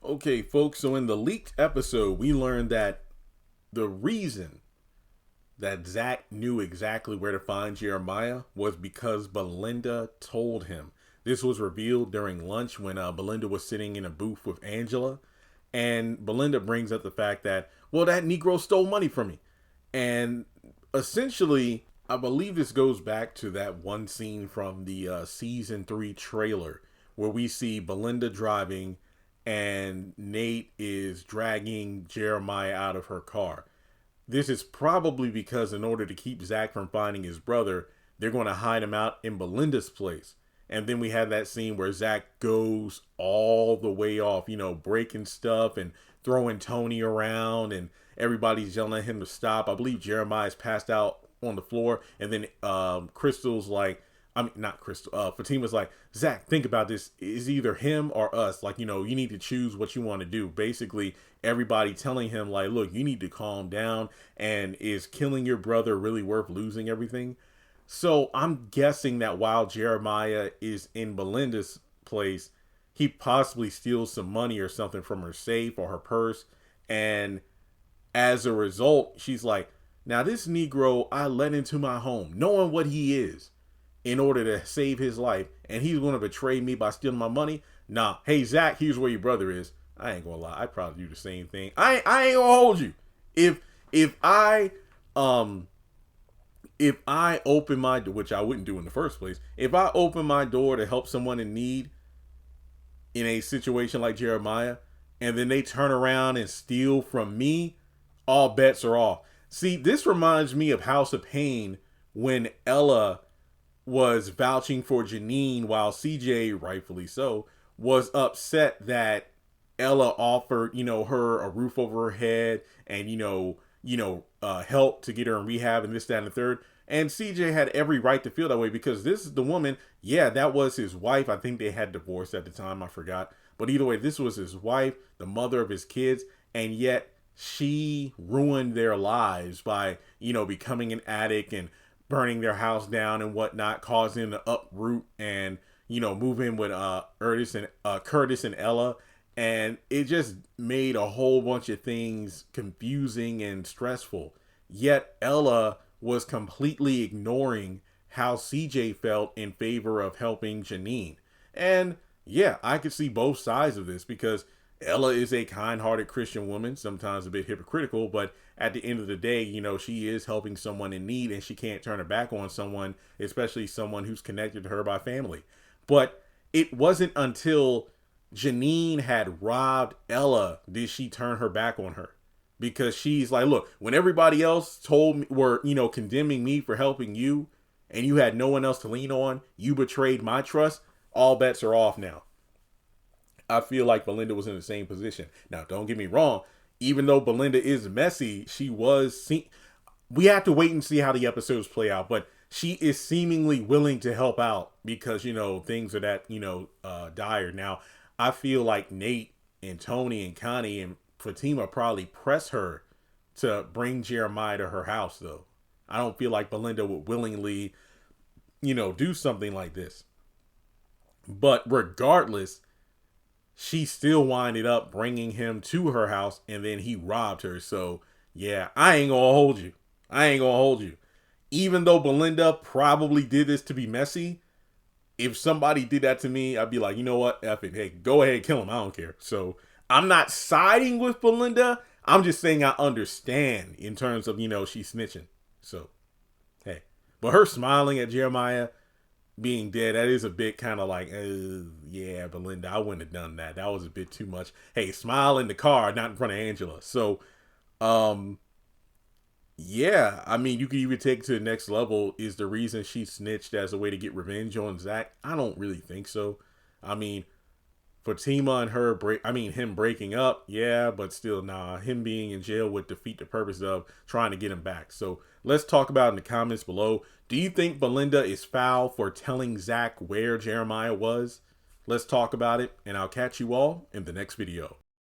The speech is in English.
Okay, folks, so in the leaked episode, we learned that the reason that Zach knew exactly where to find Jeremiah was because Belinda told him. This was revealed during lunch when Belinda was sitting in a booth with Angela. And Belinda brings up the fact that, well, that Negro stole money from me. And essentially, I believe this goes back to that one scene from the season 3 trailer where we see Belinda driving and Nate is dragging Jeremiah out of her car. This is probably because in order to keep Zach from finding his brother, they're going to hide him out in Belinda's place. And then we have that scene where Zach goes all the way off, breaking stuff and throwing Tony around and everybody's yelling at him to stop. I believe Jeremiah's passed out on the floor. And then Crystal's like, not Crystal, Fatima's like, Zach, think about this. It's either him or us. Like, you need to choose what you want to do. Basically, everybody telling him, like, look, you need to calm down. And is killing your brother really worth losing everything? So I'm guessing that while Jeremiah is in Belinda's place, he possibly steals some money or something from her safe or her purse. And as a result, she's like, now this Negro I let into my home, knowing what he is, in order to save his life, and he's going to betray me by stealing my money. Nah, hey Zach, here's where your brother is. I ain't gonna lie, I'd probably do the same thing. I ain't gonna hold you. If I open my door, which I wouldn't do in the first place, if I open my door to help someone in need in a situation like Jeremiah, and then they turn around and steal from me, all bets are off. See, this reminds me of House of Pain when Ella was vouching for Janine while CJ, rightfully so, was upset that Ella offered, her a roof over her head and, help to get her in rehab and this, that, and the third. And CJ had every right to feel that way because this is the woman. Yeah, that was his wife. I think they had divorced at the time. I forgot. But either way, this was his wife, the mother of his kids. And yet she ruined their lives by, becoming an addict and burning their house down and whatnot, causing them to uproot and, move in with Curtis and Ella. And it just made a whole bunch of things confusing and stressful. Yet Ella was completely ignoring how CJ felt in favor of helping Janine. And yeah, I could see both sides of this because Ella is a kind-hearted Christian woman, sometimes a bit hypocritical, but at the end of the day, she is helping someone in need and she can't turn her back on someone, especially someone who's connected to her by family. But it wasn't until Janine had robbed Ella did she turn her back on her. Because she's like, look, when everybody else were condemning me for helping you and you had no one else to lean on, you betrayed my trust, all bets are off now. I feel like Belinda was in the same position. Now, don't get me wrong. Even though Belinda is messy, we have to wait and see how the episodes play out. But she is seemingly willing to help out because, things are that, dire. Now, I feel like Nate and Tony and Connie and Fatima probably press her to bring Jeremiah to her house, though. I don't feel like Belinda would willingly, do something like this. But regardless, she still winded up bringing him to her house and then he robbed her. So, yeah, I ain't gonna hold you. Even though Belinda probably did this to be messy, if somebody did that to me, I'd be like, you know what? F it. Hey, go ahead, kill him. I don't care. So, I'm not siding with Belinda. I'm just saying I understand in terms of, she's snitching. So, hey. But her smiling at Jeremiah being dead, that is a bit kind of like, yeah, Belinda, I wouldn't have done that. That was a bit too much. Hey, smile in the car, not in front of Angela. So, yeah, I mean, you could even take it to the next level. Is the reason she snitched as a way to get revenge on Zach? I don't really think so. I mean, Fatima and him breaking up, yeah, but still, nah, him being in jail would defeat the purpose of trying to get him back. So let's talk about in the comments below. Do you think Belinda is foul for telling Zach where Jeremiah was? Let's talk about it, and I'll catch you all in the next video.